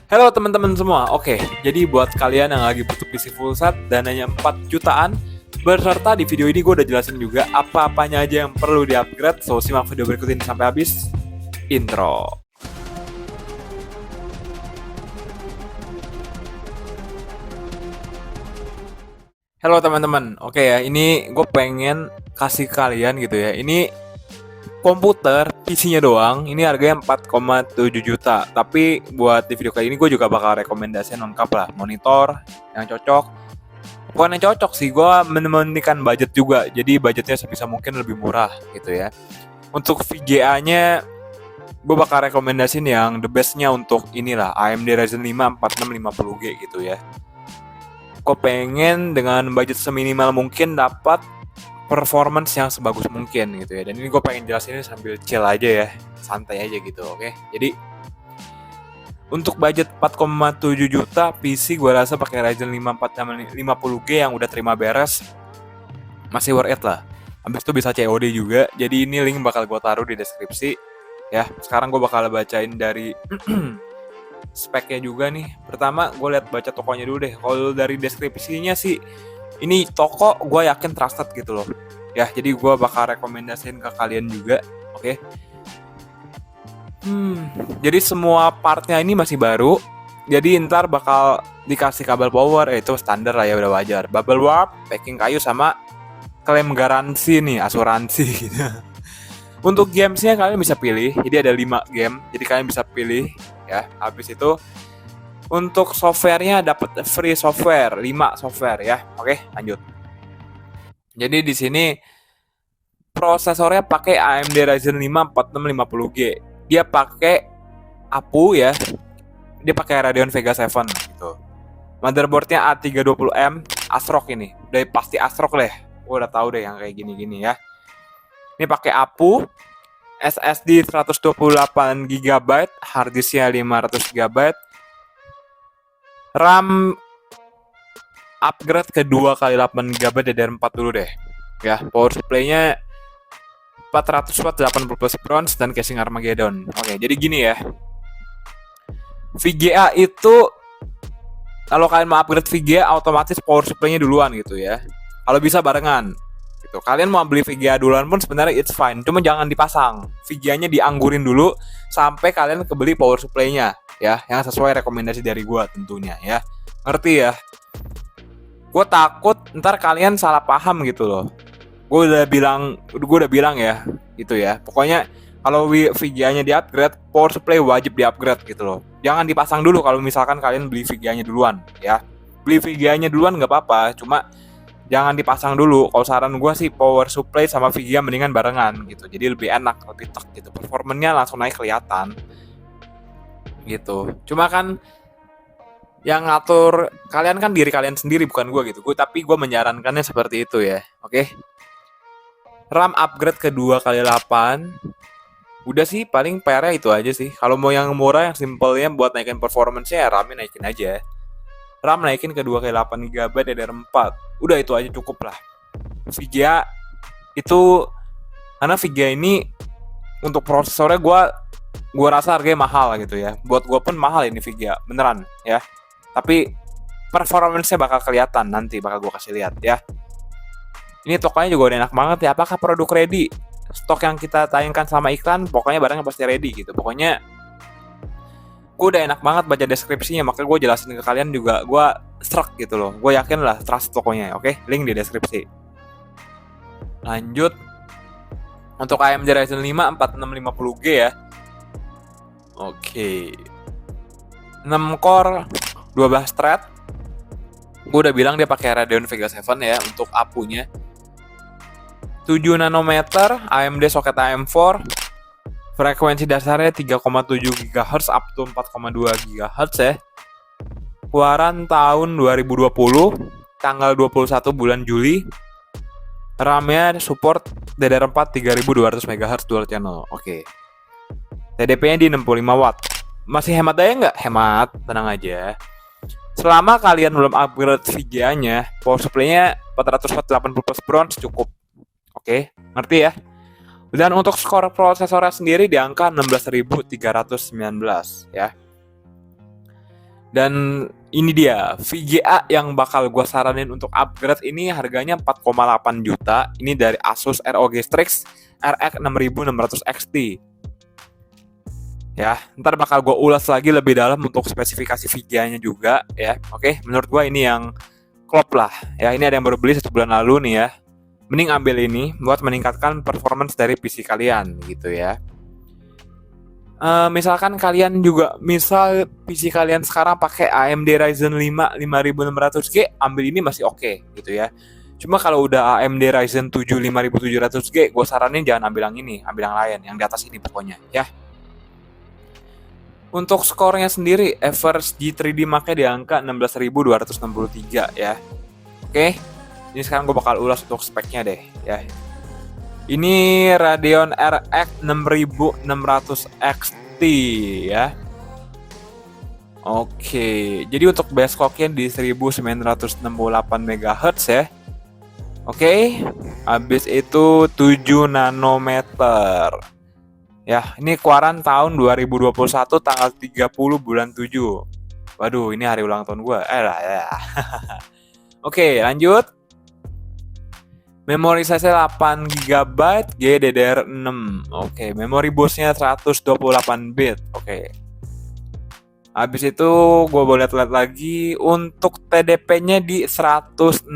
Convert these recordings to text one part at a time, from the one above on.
Halo teman-teman semua. Oke, jadi buat kalian yang lagi butuh PC full set dananya 4 jutaan, berserta di video ini gue udah jelasin juga apa-apanya aja yang perlu di-upgrade. So, simak video berikut ini sampai habis. Intro. Halo teman-teman. Oke ya, ini gue pengen kasih kalian gitu ya. Ini komputer PC-nya doang, ini harganya 4,7 juta. Tapi buat di video kali ini gue juga bakal rekomendasiin lengkap lah. Monitor yang cocok. Bukan yang cocok sih, gue menemukan budget juga. Jadi budgetnya sebisa mungkin lebih murah gitu ya. Untuk VGA-nya, gue bakal rekomendasiin yang the best-nya untuk inilah AMD Ryzen 5 4650G gitu ya. Gue pengen dengan budget seminimal mungkin dapat performance yang sebagus mungkin gitu ya. Dan ini gue pengen jelasin sambil chill aja ya, santai aja gitu, oke? Jadi untuk budget 4,7 juta PC gue rasa pakai Ryzen 5 4650G yang udah terima beres masih worth it lah. Habis itu bisa COD juga. Jadi ini link bakal gue taruh di deskripsi ya. Sekarang gue bakal bacain dari speknya juga nih. Pertama gue lihat baca tokonya dulu deh. Kalau dari deskripsinya sih ini toko gue yakin trusted gitu loh ya, jadi gue bakal rekomendasiin ke kalian juga, oke? Jadi semua partnya ini masih baru, jadi ntar bakal dikasih kabel power, itu standar lah ya, udah wajar. Bubble wrap, packing kayu, sama klaim garansi nih, asuransi gitu. Untuk gamesnya kalian bisa pilih, jadi ada 5 game, jadi kalian bisa pilih ya. Habis itu untuk softwarenya dapat free software, 5 software ya. Oke, lanjut. Jadi di sini prosesornya pakai AMD Ryzen 5 4650G. Dia pakai APU ya. Dia pakai Radeon Vega 7 gitu. Motherboardnya A320M ASRock ini. Udah pasti ASRock deh. Gue udah tahu deh yang kayak gini-gini ya. Ini pakai APU, SSD 128GB, harddisknya 500GB, RAM upgrade ke 2x8GB DDR4 dulu deh. Ya, power supply-nya 400 watt 80 plus bronze dan casing Armageddon. Oke, jadi gini ya. VGA itu kalau kalian mau upgrade VGA otomatis power supply-nya duluan gitu ya. Kalau bisa barengan gitu. Kalian mau beli VGA duluan pun sebenarnya it's fine. Cuma jangan dipasang. VGA-nya dianggurin dulu sampai kalian kebeli power supply-nya ya, yang sesuai rekomendasi dari gua tentunya ya. Ngerti ya? Gue takut ntar kalian salah paham gitu loh. Gue udah bilang ya, gitu ya. Pokoknya kalau VGA-nya di-upgrade, power supply wajib di-upgrade gitu loh. Jangan dipasang dulu kalau misalkan kalian beli VGA-nya duluan ya. Beli VGA-nya duluan nggak apa-apa, cuma jangan dipasang dulu. Kalau saran gue sih power supply sama VGA mendingan barengan gitu. Jadi lebih enak, lebih tek gitu. Performanya langsung naik kelihatan gitu. Cuma kan yang ngatur kalian kan diri kalian sendiri, bukan gue gitu. Tapi gue menyarankannya seperti itu ya. Oke. RAM upgrade ke 2x8. Udah sih paling PR-nya itu aja sih. Kalau mau yang murah, yang simpelnya buat naikin performance-nya ya RAM-nya naikin aja. RAM naikin ke 2x8GB DDR4. Udah itu aja cukup lah. VGA itu karena VGA ini untuk prosesornya gue rasa harganya mahal gitu ya. Buat gue pun mahal ini VGA, beneran ya. Tapi performance-nya bakal kelihatan nanti, bakal gue kasih lihat ya. Ini tokonya juga udah enak banget ya. Apakah produk ready? Stok yang kita tayangkan sama iklan, pokoknya barangnya pasti ready gitu. Pokoknya gue udah enak banget baca deskripsinya, makanya gue jelasin ke kalian juga. Gue struck gitu loh. Gue yakin lah trust tokonya, oke? Link di deskripsi. Lanjut. Untuk AMD Ryzen 5 4650G ya. Oke. 6 core 12 thread. Gue udah bilang dia pakai Radeon Vega 7 ya untuk APU-nya. 7 nanometer AMD socket AM4. Frekuensi dasarnya 3,7 GHz up to 4,2 GHz ya. Keluaran tahun 2020, tanggal 21 bulan Juli. RAM-nya support DDR4 3200 MHz dual channel. Oke. TDP-nya di 65 watt. Masih hemat daya nggak? Hemat, tenang aja. Selama kalian belum upgrade VGA-nya, power supply-nya 400 watt 80 plus bronze cukup. Oke, ngerti ya? Dan untuk skor prosesornya sendiri di angka 16.319 ya. Dan ini dia VGA yang bakal gue saranin untuk upgrade ini harganya 4,8 juta. Ini dari Asus ROG Strix RX 6600 XT. Ya, ntar bakal gue ulas lagi lebih dalam untuk spesifikasi VGA-nya juga ya. Oke, menurut gue ini yang klop lah. Ya, ini ada yang baru beli 1 bulan lalu nih ya. Mending ambil ini buat meningkatkan performance dari PC kalian gitu ya. Misalkan kalian juga misal PC kalian sekarang pakai AMD Ryzen 5 5600G, ambil ini masih oke gitu ya. Cuma kalau udah AMD Ryzen 7 5700G, gue saranin jangan ambil yang ini, ambil yang lain, yang di atas ini pokoknya ya. Untuk skornya sendiri, Everest G3D Mark-nya di angka 16.263 ya. Oke, ini sekarang gue bakal ulas untuk speknya deh ya. Ini Radeon RX 6600 XT ya. Oke, jadi untuk base clock-nya di 1968 MHz ya. Oke, habis itu 7 nanometer. Ya, ini keluaran tahun 2021 tanggal 30 bulan 7. Waduh, ini hari ulang tahun gue. Ya. Oke, lanjut. Memori size 8 GB GDDR6. Oke, memori busnya 128 bit. Oke. Habis itu gue boleh lihat lagi untuk TDP-nya di 160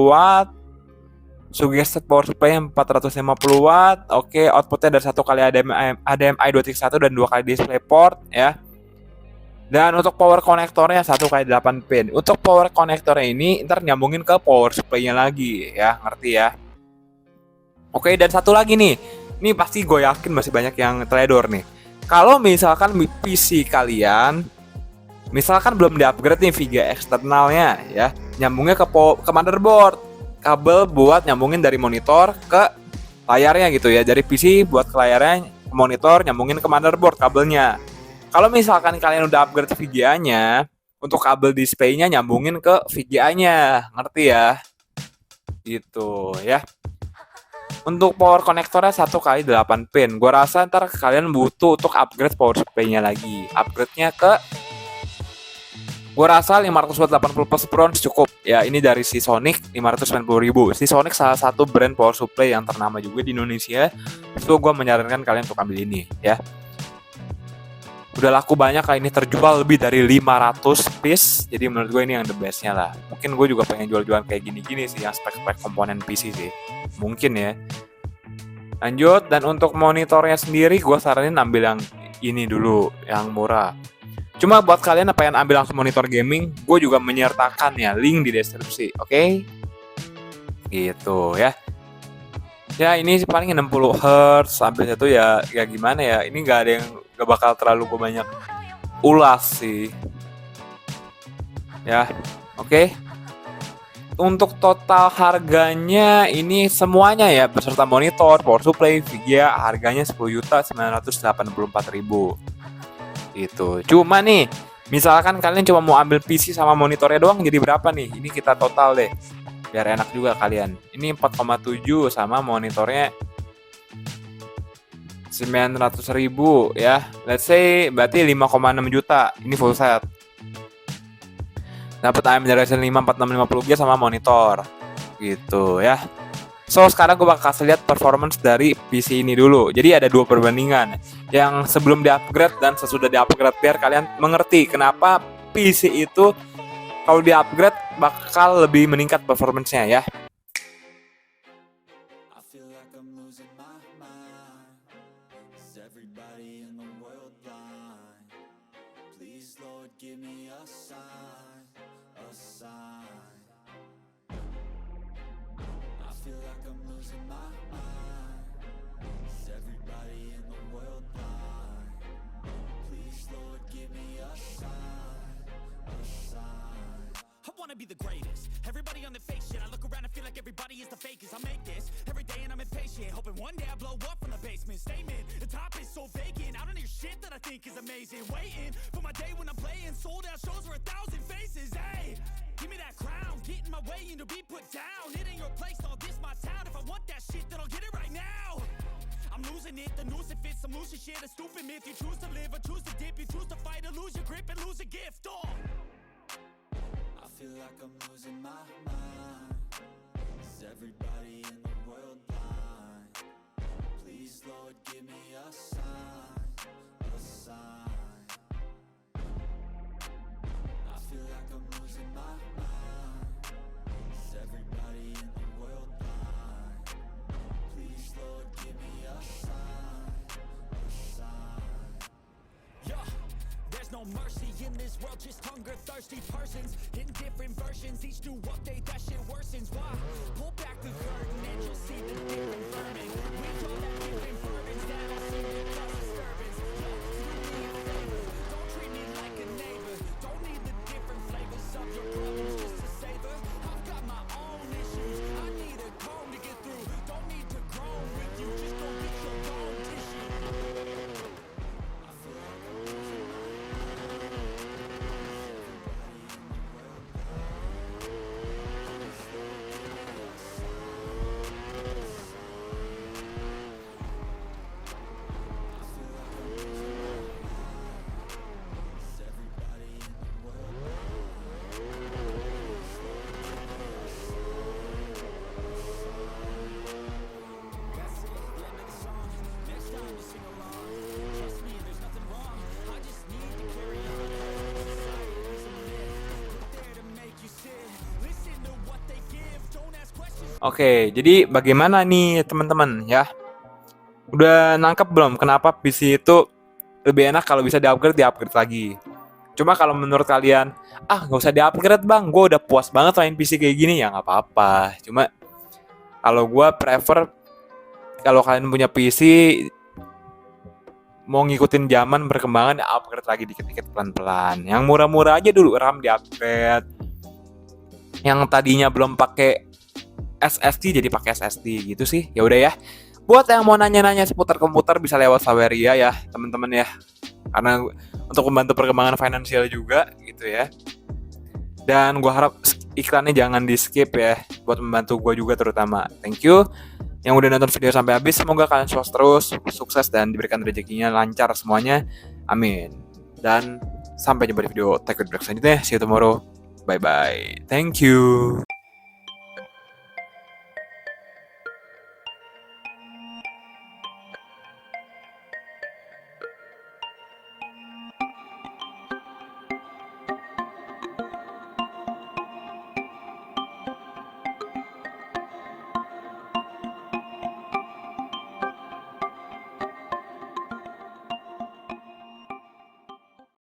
watt. Suggested power supply 450 watt. Oke, outputnya dari 1 kali HDMI 2.1 dan 2 kali DisplayPort ya. Dan untuk power konektornya 1 kali 8 pin. Untuk power konektornya ini ntar nyambungin ke power supply-nya lagi ya, ngerti ya. Oke, dan satu lagi nih. Ini pasti gue yakin masih banyak yang teledor nih. Kalau misalkan PC kalian misalkan belum di-upgrade nih VGA eksternalnya ya, nyambungnya ke motherboard. Kabel buat nyambungin dari monitor ke layarnya gitu ya. Dari PC buat ke layarnya, ke monitor nyambungin ke motherboard kabelnya. Kalau misalkan kalian udah upgrade VGA-nya, untuk kabel display-nya nyambungin ke VGA-nya, ngerti ya? Gitu ya. Untuk power konektornya 1 kali 8 pin. Gua rasa ntar kalian butuh untuk upgrade power supply-nya lagi. Upgrade-nya ke gua rasa 500 watt 80 plus bronze cukup. Ya, ini dari Seasonic 590.000. Seasonic salah satu brand power supply yang ternama juga di Indonesia. So gua menyarankan kalian untuk ambil ini ya. Udah laku banyak, kali ini terjual lebih dari 500 piece. Jadi menurut gue ini yang the bestnya lah. Mungkin gue juga pengen jual-jualan kayak gini-gini sih, yang spek-spek komponen PC sih. Mungkin ya. Lanjut, dan untuk monitornya sendiri gue saranin ambil yang ini dulu, yang murah. Cuma buat kalian yang pengen ambil langsung monitor gaming, gue juga menyertakan ya link di deskripsi, oke? Gitu ya. Ya ini paling 60 Hz sampai itu ya gimana ya. Ini gak ada yang gak bakal terlalu banyak ulas sih. Ya, oke. Untuk total harganya ini semuanya ya beserta monitor, power supply, VGA harganya 10.984.000. Gitu. Cuma nih, misalkan kalian cuma mau ambil PC sama monitornya doang jadi berapa nih? Ini kita total deh. Biar enak juga kalian. Ini 4,7 sama monitornya 900.000 ya. Let's say berarti 5,6 juta. Ini full set. Dapat AMD Ryzen 5 4650G sama monitor. Gitu ya. So sekarang gue bakal kasih lihat performance dari PC ini dulu. Jadi ada 2 perbandingan. Yang sebelum di-upgrade dan sesudah di-upgrade biar kalian mengerti kenapa PC itu kalau di-upgrade bakal lebih meningkat performance-nya ya. Be the greatest. Everybody on the fake shit. I look around and feel like everybody is the fakest. I make this every day and I'm impatient, hoping one day I blow up from the basement. Statement, the top is so vacant. I don't hear shit that I think is amazing. Waiting for my day when I'm playing sold out shows for 1,000 faces. Hey, give me that crown, get in my way and to be put down. It ain't your place, all this my town. If I want that shit, then I'll get it right now. I'm losing it, the noose it fits. I'm losing shit, a stupid myth. You choose to live or choose to dip. You choose to fight or lose your grip and lose a gift. Oh. feel like I'm losing my mind. Is everybody in the world blind? Please, Lord, give me a sign, a sign. I feel like I'm losing my mind. Is everybody in the world blind? Please, Lord, give me a sign, a sign. Yeah, there's no mercy in this world, just hunger, thirsty persons in different versions. Each new update, that shit worsens. Why? Pull back the curtain and you'll see the different vermin. We all have different burdens that all seem to cause disturbance. Yo, do me a favor, don't treat me like a neighbor. Don't need the different flavors of your problems just to savor. I've got my own issues, I need a comb to get through. Don't need to groan with you, just go get your own tissue. I feel like I'm losing my Oke, jadi bagaimana nih teman-teman ya? Udah nangkep belum kenapa PC itu lebih enak kalau bisa di-upgrade lagi? Cuma kalau menurut kalian, nggak usah di-upgrade bang, gue udah puas banget main PC kayak gini, ya nggak apa-apa. Cuma kalau gue prefer, kalau kalian punya PC, mau ngikutin zaman perkembangan, upgrade lagi dikit-dikit pelan-pelan. Yang murah-murah aja dulu, RAM di-upgrade. Yang tadinya belum pakai SSD jadi pakai SSD gitu sih. Ya udah ya. Buat yang mau nanya-nanya seputar komputer bisa lewat Saweria ya, teman-teman ya. Karena untuk membantu perkembangan finansial juga gitu ya. Dan gua harap iklannya jangan di-skip ya, buat membantu gua juga terutama. Thank you yang udah nonton video sampai habis. Semoga kalian terus sukses dan diberikan rezekinya lancar semuanya. Amin. Dan sampai jumpa di video Tech with Break selanjutnya. See you tomorrow. Bye bye. Thank you.